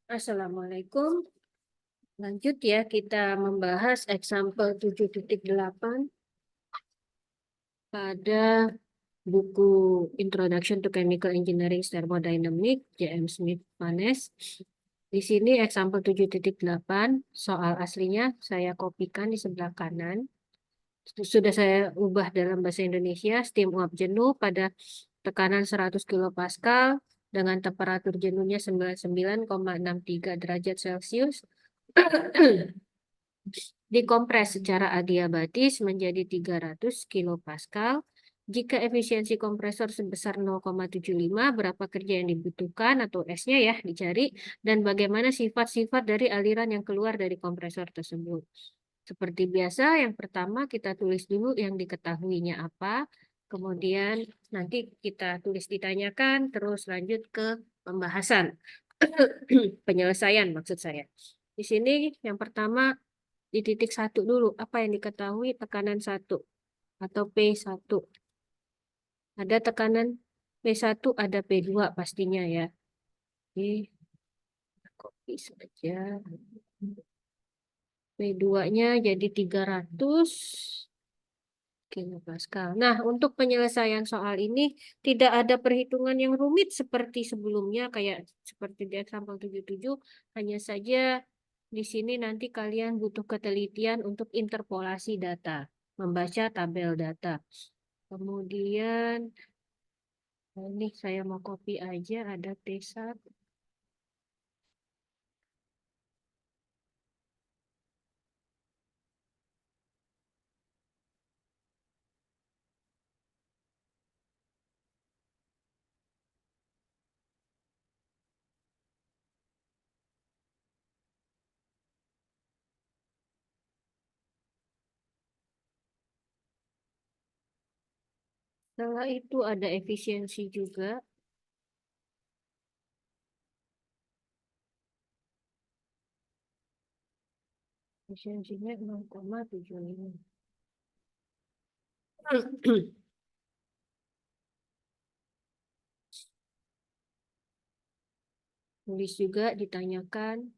Assalamualaikum. Lanjut ya, kita membahas example 7.8 pada buku Introduction to Chemical Engineering Thermodynamic, J.M. Smith Vanes. Di sini example 7.8, soal aslinya saya kopikan di sebelah kanan. Sudah saya ubah dalam bahasa Indonesia, steam uap jenuh pada tekanan 100 kilopascal dengan temperatur jenuhnya 99,63 derajat Celcius. Dikompres secara adiabatis menjadi 300 kilopascal. Jika efisiensi kompresor sebesar 0,75, berapa kerja yang dibutuhkan atau S-nya ya dicari, dan bagaimana sifat-sifat dari aliran yang keluar dari kompresor tersebut. Seperti biasa, yang pertama kita tulis dulu yang diketahuinya apa, kemudian nanti kita tulis ditanyakan, terus lanjut ke pembahasan. Penyelesaian maksud saya. Di sini yang pertama di titik 1 dulu, apa yang diketahui tekanan 1 atau P1. Ada tekanan P1, ada P2 pastinya ya. Oke, copy saja. P2-nya jadi 300 kilopascal. Nah, untuk penyelesaian soal ini tidak ada perhitungan yang rumit seperti sebelumnya, kayak seperti di example 77, hanya saja di sini nanti kalian butuh ketelitian untuk interpolasi data, membaca tabel data. Kemudian, ini saya mau copy aja, ada T1. Setelah itu ada efisiensi juga. Efisiensinya 0,75. Tulis juga ditanyakan.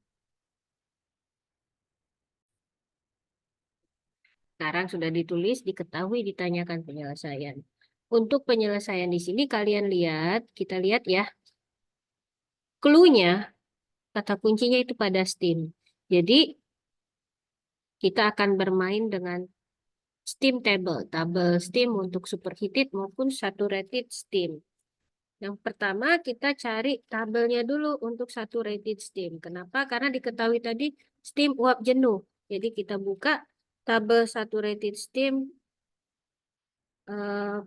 Sekarang sudah ditulis, diketahui, ditanyakan penyelesaian. Untuk penyelesaian di sini kalian lihat, kita lihat ya. Clue-nya, kata kuncinya itu pada steam. Jadi kita akan bermain dengan steam table, tabel steam untuk superheated maupun saturated steam. Yang pertama kita cari tabelnya dulu untuk saturated steam. Kenapa? Karena diketahui tadi steam uap jenuh. Jadi kita buka tabel saturated steam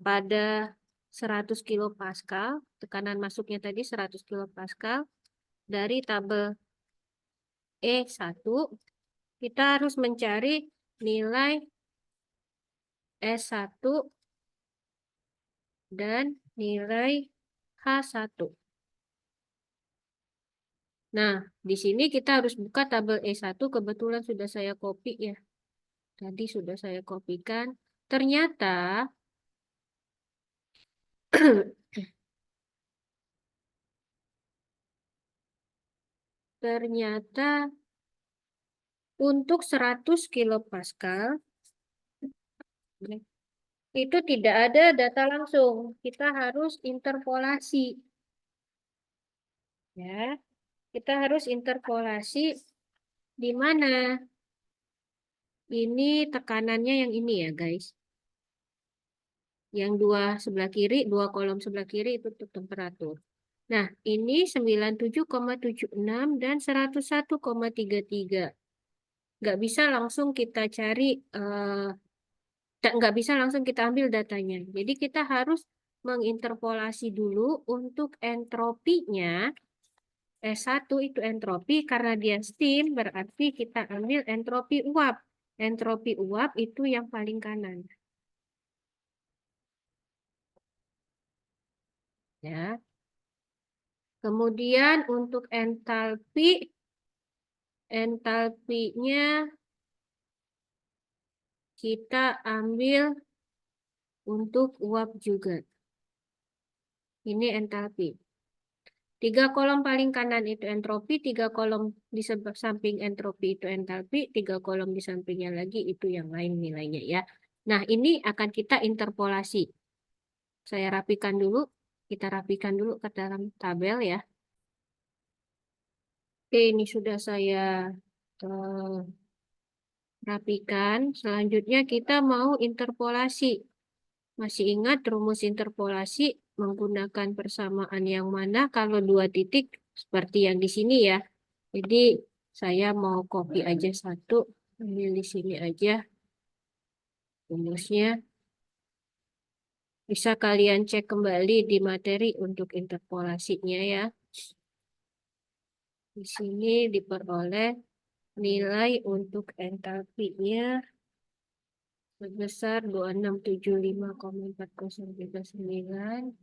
pada 100 kilopascal, tekanan masuknya tadi 100 kilopascal, dari tabel E1, kita harus mencari nilai S1 dan nilai H1. Nah, di sini kita harus buka tabel E1, kebetulan sudah saya copy ya. Tadi sudah saya kopikan. Ternyata ternyata untuk 100 kilopascal itu tidak ada data langsung. Kita harus interpolasi. Ya, kita harus interpolasi di mana? Ini tekanannya yang ini ya, guys. Yang dua kolom sebelah kiri itu untuk temperatur. Nah, ini 97,76 dan 101,33. Nggak bisa langsung kita cari, nggak bisa langsung kita ambil datanya. Jadi kita harus menginterpolasi dulu untuk entropinya. S1 itu entropi, karena dia steam, berarti kita ambil entropi uap. Entropi uap itu yang paling kanan. Ya. Kemudian untuk entalpinya kita ambil untuk uap juga. Ini entalpi. 3 kolom paling kanan itu entropi, 3 kolom di samping entropi itu entalpi, 3 kolom di sampingnya lagi itu yang lain nilainya ya. Nah, ini akan kita interpolasi. Saya rapikan dulu, kita rapikan dulu ke dalam tabel ya. Oke, ini sudah saya rapikan. Selanjutnya kita mau interpolasi. Masih ingat rumus interpolasi menggunakan persamaan yang mana kalau 2 titik seperti yang di sini ya. Jadi saya mau copy aja satu, ambil di sini aja rumusnya. Bisa kalian cek kembali di materi untuk interpolasinya ya. Di sini diperoleh nilai untuk entalpinya sebesar 2675,4039.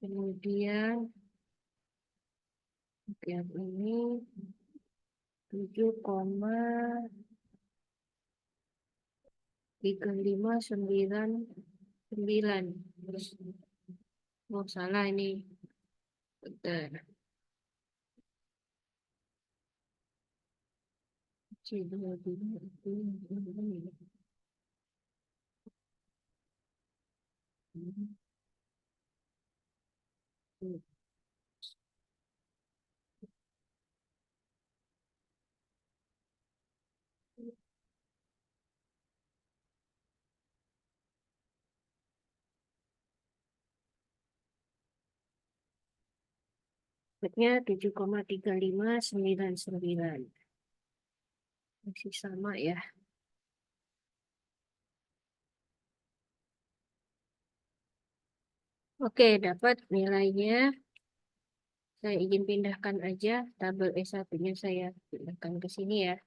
Kemudian yang ini 7,3599. Oh, salah ini. Bentar. Dapatnya 7,3599. Masih sama ya. Oke, dapat nilainya. Saya izin pindahkan aja tabel S1-nya saya pindahkan ke sini ya.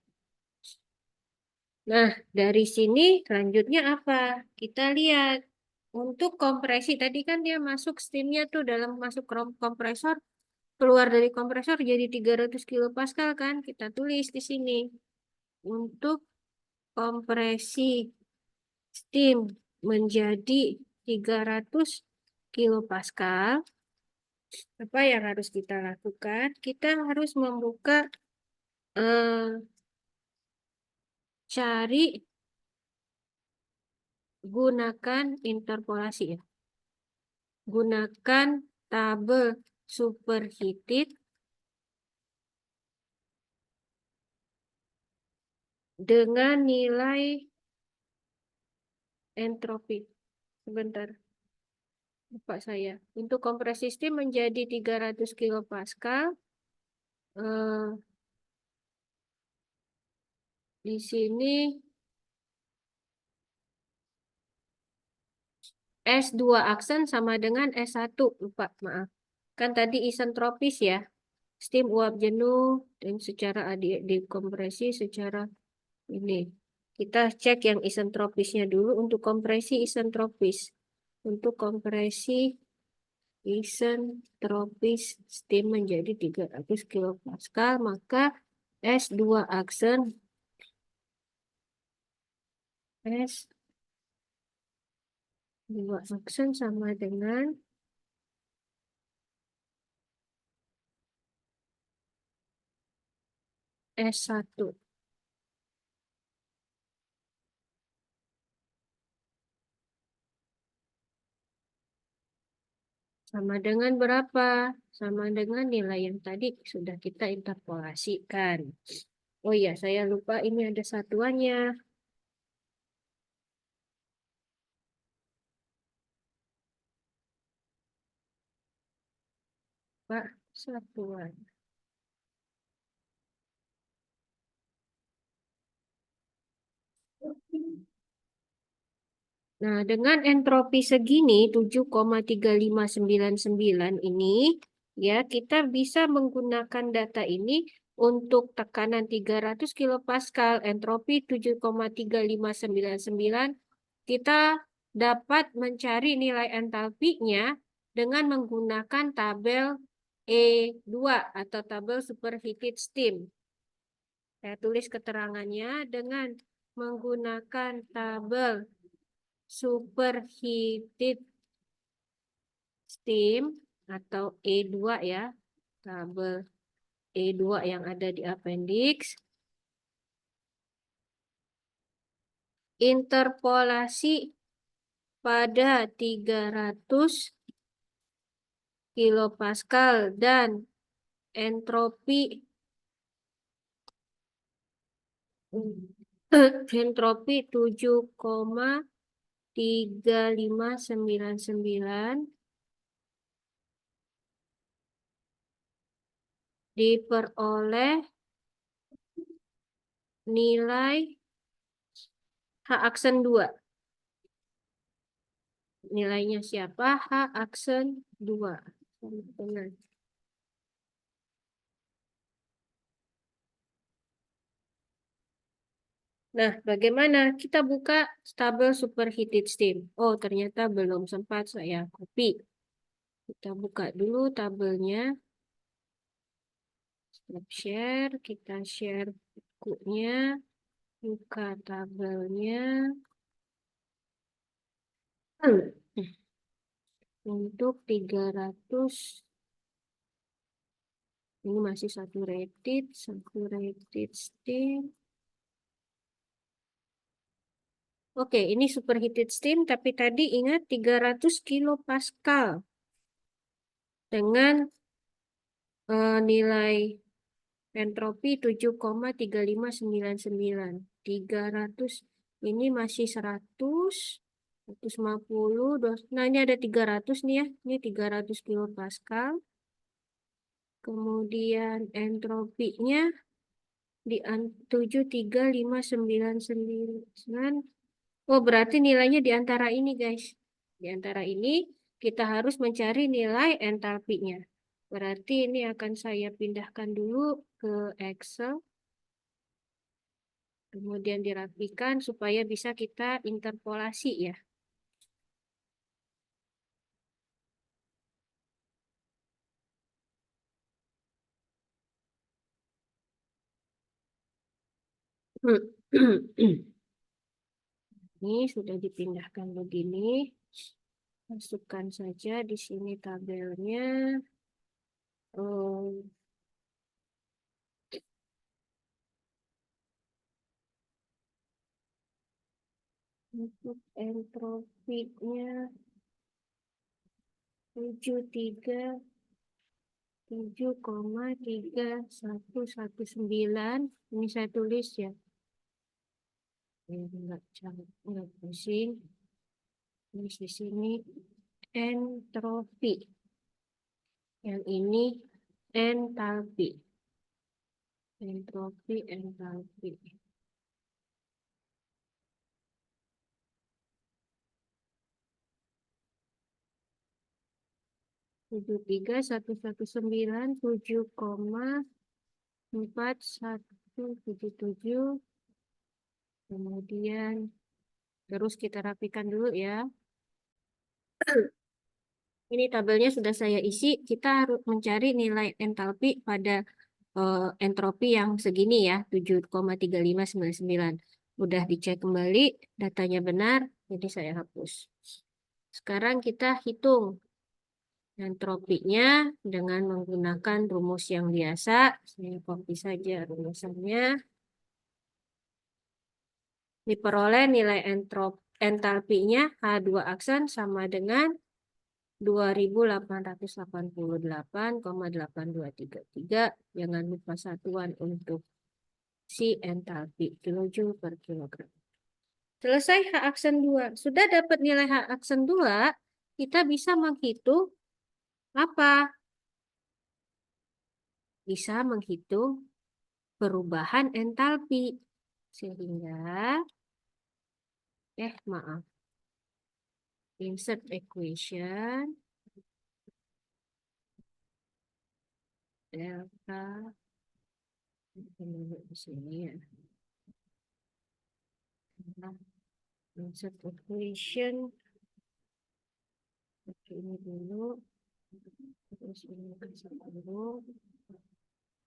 Nah, dari sini lanjutnya apa? Kita lihat. Untuk kompresi, tadi kan dia masuk steamnya tuh dalam masuk kompresor. Keluar dari kompresor jadi 300 kilopascal kan? Kita tulis di sini. Untuk kompresi steam menjadi 300 kilopascal, apa yang harus kita lakukan? Kita harus membuka cari gunakan interpolasi ya. Gunakan tabel superheated dengan nilai entropi. Sebentar. Lupa saya. Untuk kompresi steam menjadi 300 kilopascal. Di sini S2 aksen sama dengan S1. Lupa, maaf. Kan tadi isentropis ya. Steam uap jenuh dan secara dekompresi secara ini. Kita cek yang isentropisnya dulu untuk kompresi isentropis. Untuk kompresi isentropis steam menjadi 300 kilopascal, maka S2 aksen S2 aksen sama dengan S1. Sama dengan berapa? Sama dengan nilai yang tadi sudah kita interpolasikan. Oh iya, saya lupa ini ada satuannya. Pak, satuan. Nah, dengan entropi segini 7,3599 ini, ya kita bisa menggunakan data ini untuk tekanan 300 kilopascal, entropi 7,3599, kita dapat mencari nilai entalpinya dengan menggunakan tabel E2 atau tabel superheated steam. Saya tulis keterangannya dengan menggunakan tabel superheated steam atau E2 ya, tabel E2 yang ada di appendix. Interpolasi pada 300 kilopascal dan entropi entropi 7,3599 diperoleh nilai H aksen 2. Nilainya siapa? H aksen 2. Benar. Nah, bagaimana? Kita buka tabel superheated steam. Oh, ternyata belum sempat saya copy. Kita buka dulu tabelnya. Stop share, kita share bukunya, buka tabelnya. Untuk 300, ini masih satu rated steam. Oke, ini superheated steam, tapi tadi ingat 300 kilopascal dengan nilai entropi 7,3599. 300 ini masih 100, 150. Nah, ini ada 300 nih ya. Ini 300 kilopascal. Kemudian entropinya di 73599. Oh, berarti nilainya di antara ini, guys. Di antara ini kita harus mencari nilai entalpinya. Berarti ini akan saya pindahkan dulu ke Excel. Kemudian dirapikan supaya bisa kita interpolasi ya. Ini sudah dipindahkan begini. Masukkan saja di sini tabelnya. Untuk entropinya 7,3119. Ini saya tulis ya. Enggak pusing. Tulis di sini entropi. Yang ini entalpi. Entropi. 73197,4177. Kemudian terus kita rapikan dulu ya. Ini tabelnya sudah saya isi. Kita harus mencari nilai entalpi pada entropi yang segini ya, 7,3599. Udah dicek kembali, datanya benar, jadi saya hapus. Sekarang kita hitung entropinya dengan menggunakan rumus yang biasa. Saya copy saja rumusannya. Diperoleh nilai entalpinya H2 aksen sama dengan 2888,8233. Jangan lupa satuan untuk si entalpi, kilojoule per kilogram. Selesai H aksen 2. Sudah dapat nilai H aksen 2, kita bisa menghitung apa? Bisa menghitung perubahan entalpi. Sehingga, maaf. Insert equation. Delta. Di sini ya. Insert equation. Oke, ini dulu. Terus ini kasih dulu.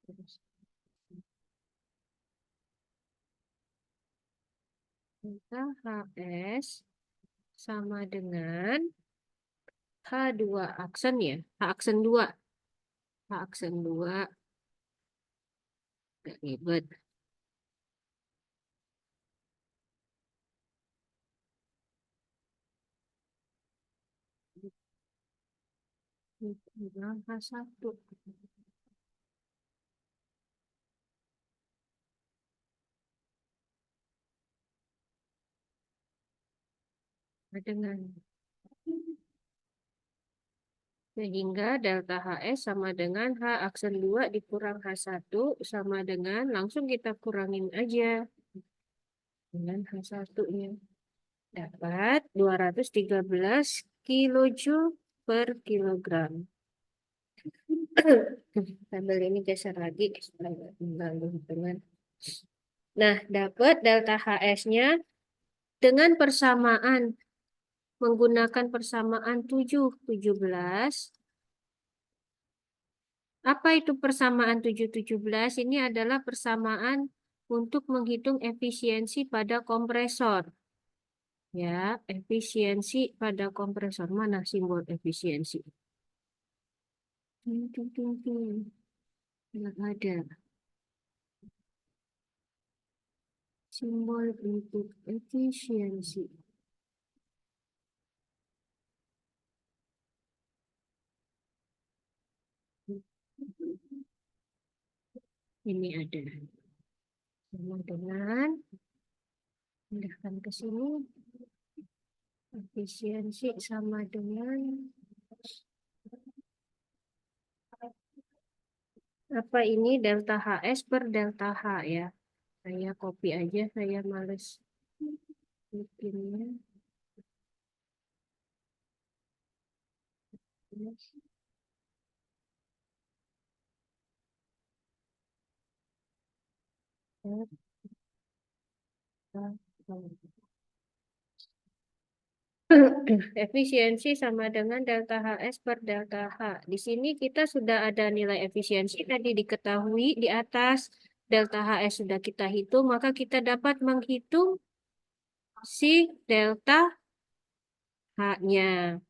Terus delta HS sama dengan H2 aksen ya. H aksen 2. H aksen 2. Gak ribet. H1. Dengan sehingga delta HS sama dengan H aksen 2 dikurang H1 sama dengan, langsung kita kurangin aja dengan H1-nya. Dapat 213 kilojoule per kilogram. Tabel ini geser lagi supaya nggak mengganggu hitungan. Nah, dapat delta HS-nya dengan persamaan menggunakan persamaan 7-17. Apa itu persamaan 7-17? Ini adalah persamaan untuk menghitung efisiensi pada kompresor. Ya, efisiensi pada kompresor. Mana simbol efisiensi? Nggak ada. Simbol untuk efisiensi. Ini ada. Sama dengan, pindahkan ke sini. Efisiensi sama dengan, apa ini delta HS per delta H ya. Saya copy aja, saya males bikinnya. Efisiensi sama dengan delta HS per delta H. Di sini kita sudah ada nilai efisiensi tadi diketahui di atas. Delta HS sudah kita hitung, maka kita dapat menghitung si delta H-nya.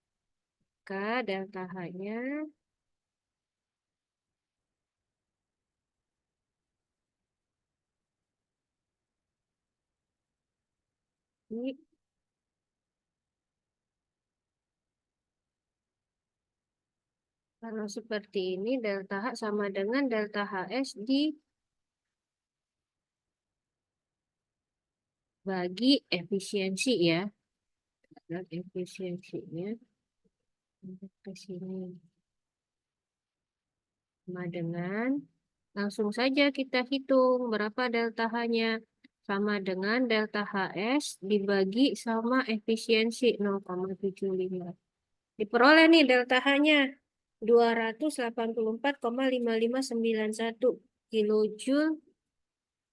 Maka delta H-nya ini, kalau seperti ini delta H sama dengan delta HS dibagi efisiensi ya. Dan efisiensinya ke sini sama dengan, langsung saja kita hitung berapa delta H-nya. Sama dengan delta HS dibagi sama efisiensi 0,75. Diperoleh nih delta H-nya 284,5591 kilojoule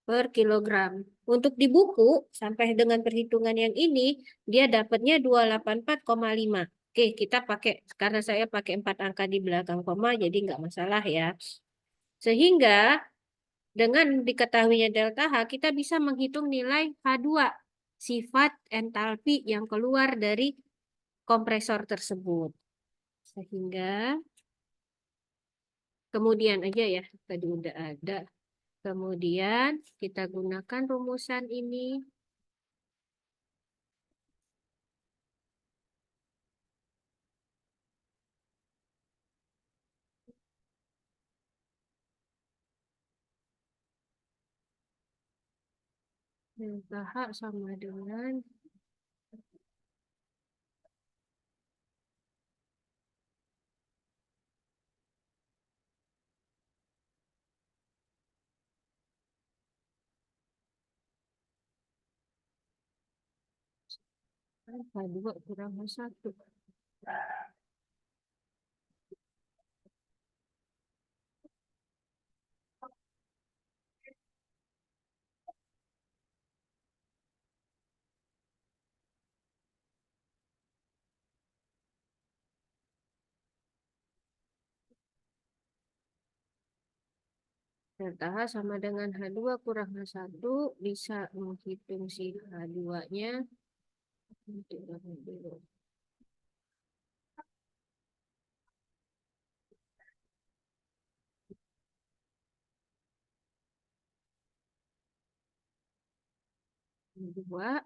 per kilogram. Untuk di buku, sampai dengan perhitungan yang ini, dia dapatnya 284,5. Oke, kita pakai, karena saya pakai 4 angka di belakang koma, jadi nggak masalah ya. Sehingga dengan diketahuinya delta H, kita bisa menghitung nilai H2, sifat entalpi yang keluar dari kompresor tersebut. Sehingga, kemudian aja ya, tadi udah ada. Kemudian kita gunakan rumusan ini. Delta H sama dengan H2 kurang H1. Delta H sama dengan H2 kurang H1. Bisa menghitung si H2-nya. 2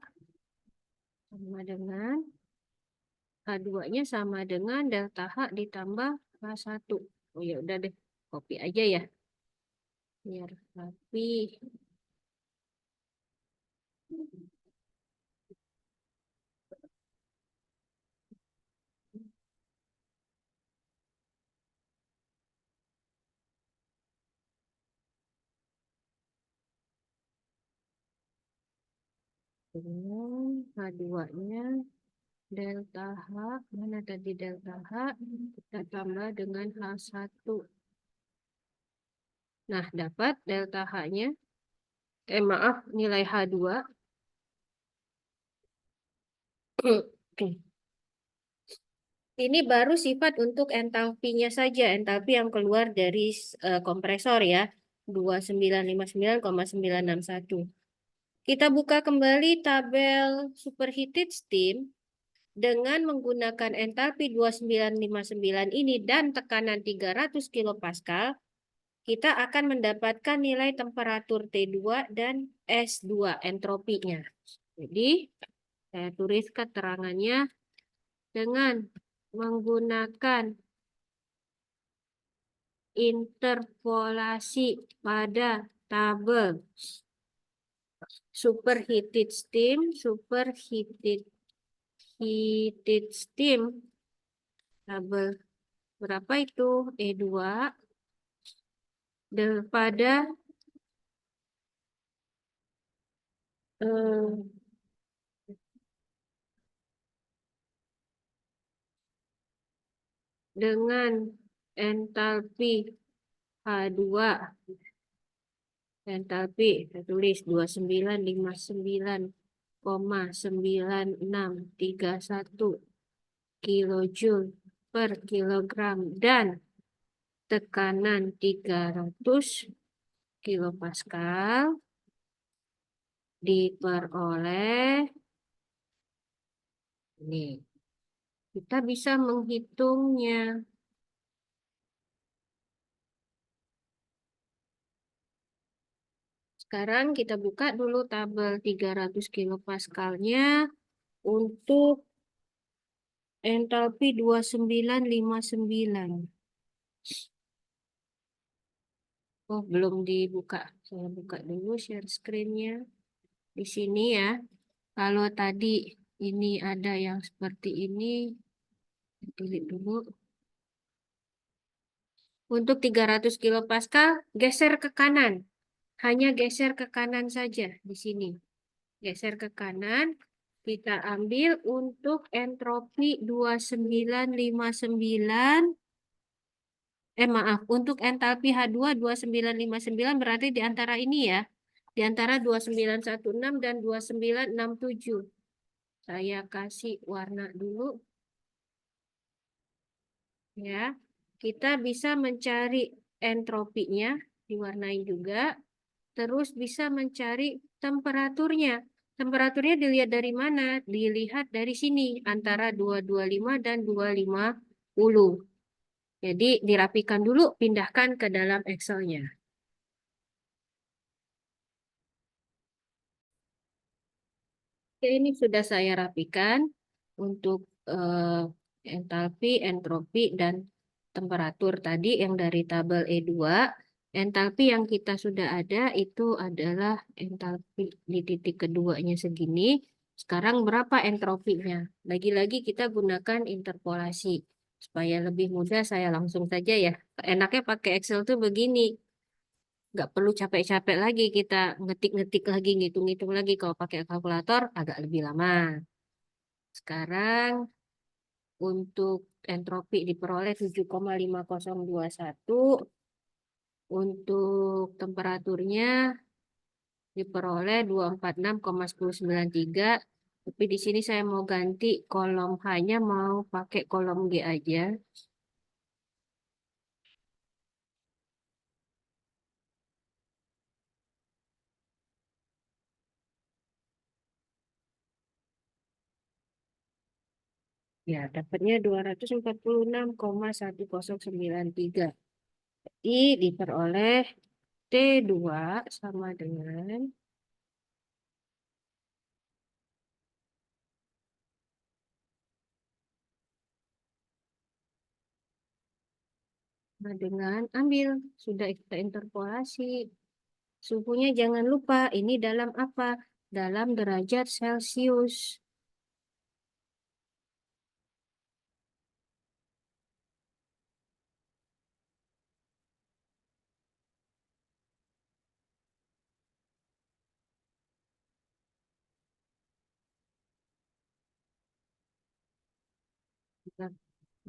sama dengan H2-nya sama dengan delta H ditambah H1. Oh ya udah deh, copy aja ya. Biar rapi. Dengan H2-nya delta H, mana tadi delta H, kita tambah dengan H1. Nah, dapat delta H-nya, maaf, nilai H2. Ini baru sifat untuk entalpinya saja, entalpi yang keluar dari kompresor ya, 2959,961. Kita buka kembali tabel superheated steam dengan menggunakan entalpi 2959 ini dan tekanan 300 kilopascal, kita akan mendapatkan nilai temperatur T2 dan S2 entropinya. Jadi, saya tulis keterangannya dengan menggunakan interpolasi pada tabel superheated steam, tabel berapa itu? E2 daripada dengan entalpi H2, entalpi saya tulis 2959,9631 kilojoule per kilogram dan tekanan 300 kilopascal diperoleh ini. Kita bisa menghitungnya. Sekarang kita buka dulu tabel 300 kilopaskalnya untuk entalpi 2959. Oh, belum dibuka. Saya buka dulu share screen-nya. Di sini ya. Kalau tadi ini ada yang seperti ini, delete dulu. Untuk 300 kilopascal, geser ke kanan. Hanya geser ke kanan saja di sini. Geser ke kanan. Kita ambil untuk entropi 2959. Maaf, untuk entalpi H2 2959 berarti di antara ini ya. Di antara 2916 dan 2967. Saya kasih warna dulu. Ya. Kita bisa mencari entropinya, diwarnai juga. Terus bisa mencari temperaturnya. Temperaturnya dilihat dari mana? Dilihat dari sini, antara 225 dan 250. Jadi dirapikan dulu, pindahkan ke dalam Excel-nya. Oke, ini sudah saya rapikan untuk entalpi, entropi, dan temperatur tadi yang dari tabel E2. Entalpi yang kita sudah ada itu adalah entalpi di titik keduanya segini. Sekarang berapa entropinya? Lagi-lagi kita gunakan interpolasi. Supaya lebih mudah saya langsung saja ya. Enaknya pakai Excel tuh begini. Nggak perlu capek-capek lagi kita ngetik-ngetik lagi, ngitung-ngitung lagi. Kalau pakai kalkulator agak lebih lama. Sekarang untuk entropi diperoleh 7,5021. Untuk temperaturnya diperoleh 246,1093. Tapi di sini saya mau ganti kolom H-nya, mau pakai kolom G aja. Ya, dapatnya 246,1093. Jadi diperoleh T2 sama dengan Nah, dengan ambil, sudah kita interpolasi. Suhunya jangan lupa, ini dalam apa? Dalam derajat Celcius.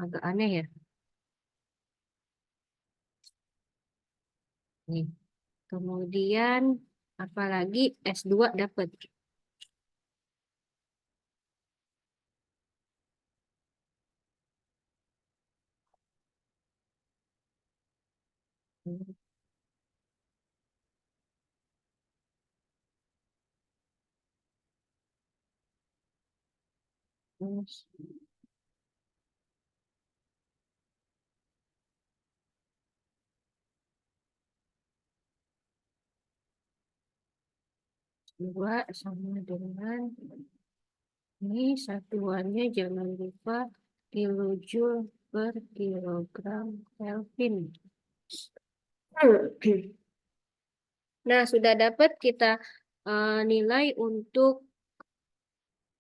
Agak aneh ya. Nih. Kemudian apalagi S2 dapat. Terus, 2 sama dengan ini satuannya jangan lupa kilojoule per kilogram Kelvin. Nah, sudah dapat kita nilai untuk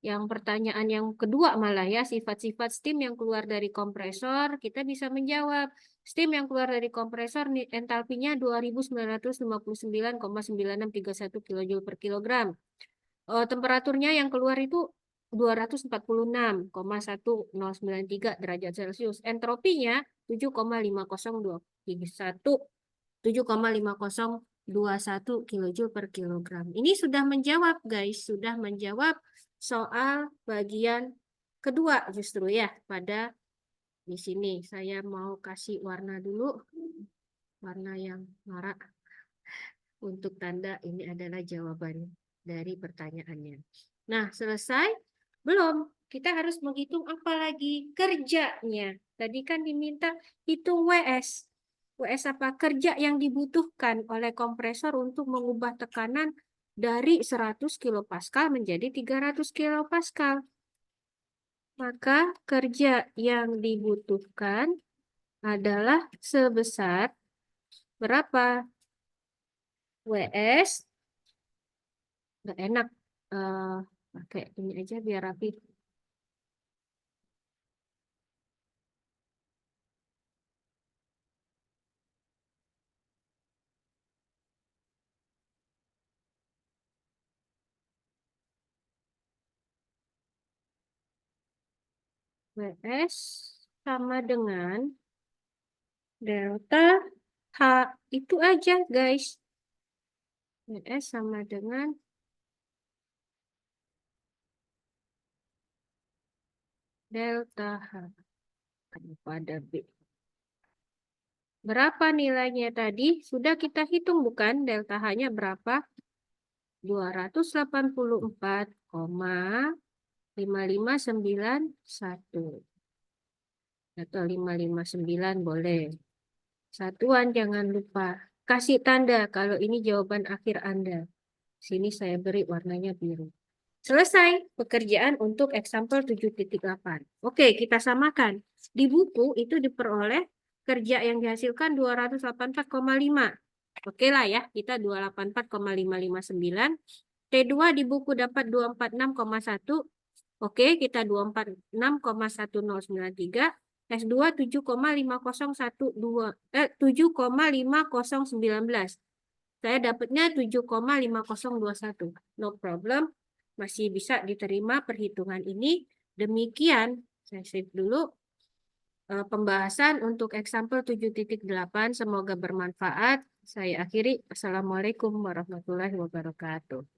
yang pertanyaan yang kedua malah ya, sifat-sifat steam yang keluar dari kompresor, kita bisa menjawab. Steam yang keluar dari kompresor entalpinya 2959,9631 kJ per kilogram. Temperaturnya yang keluar itu 246,1093 derajat Celcius. Entropinya 7,5021 kilojoule per kilogram. Ini sudah menjawab, guys. Sudah menjawab soal bagian kedua justru ya. Pada di sini saya mau kasih warna dulu. Warna yang merah untuk tanda ini adalah jawaban dari pertanyaannya. Nah, selesai? Belum. Kita harus menghitung apa lagi? Kerjanya. Tadi kan diminta hitung WS. WS apa? Kerja yang dibutuhkan oleh kompresor untuk mengubah tekanan dari 100 kilopascal menjadi 300 kilopascal. Maka kerja yang dibutuhkan adalah sebesar berapa? WS nggak enak pakai ini aja biar rapi. WS sama dengan delta H itu aja guys. WS sama dengan delta H. Kenapa ada B? Berapa nilainya tadi? Sudah kita hitung bukan? Delta H-nya berapa? 284,5591 atau 559 boleh. Satuan jangan lupa. Kasih tanda kalau ini jawaban akhir Anda. Sini saya beri warnanya biru. Selesai pekerjaan untuk example 7.8. Oke, kita samakan. Di buku itu diperoleh kerja yang dihasilkan 284,5. Oke lah ya, kita 284,559. T2 di buku dapat 246,1. Oke, kita 246,1093. S2 7,5012 7,5019. Saya dapatnya 7,5021. No problem. Masih bisa diterima perhitungan ini. Demikian, saya save dulu pembahasan untuk example 7.8. Semoga bermanfaat. Saya akhiri. Assalamualaikum warahmatullahi wabarakatuh.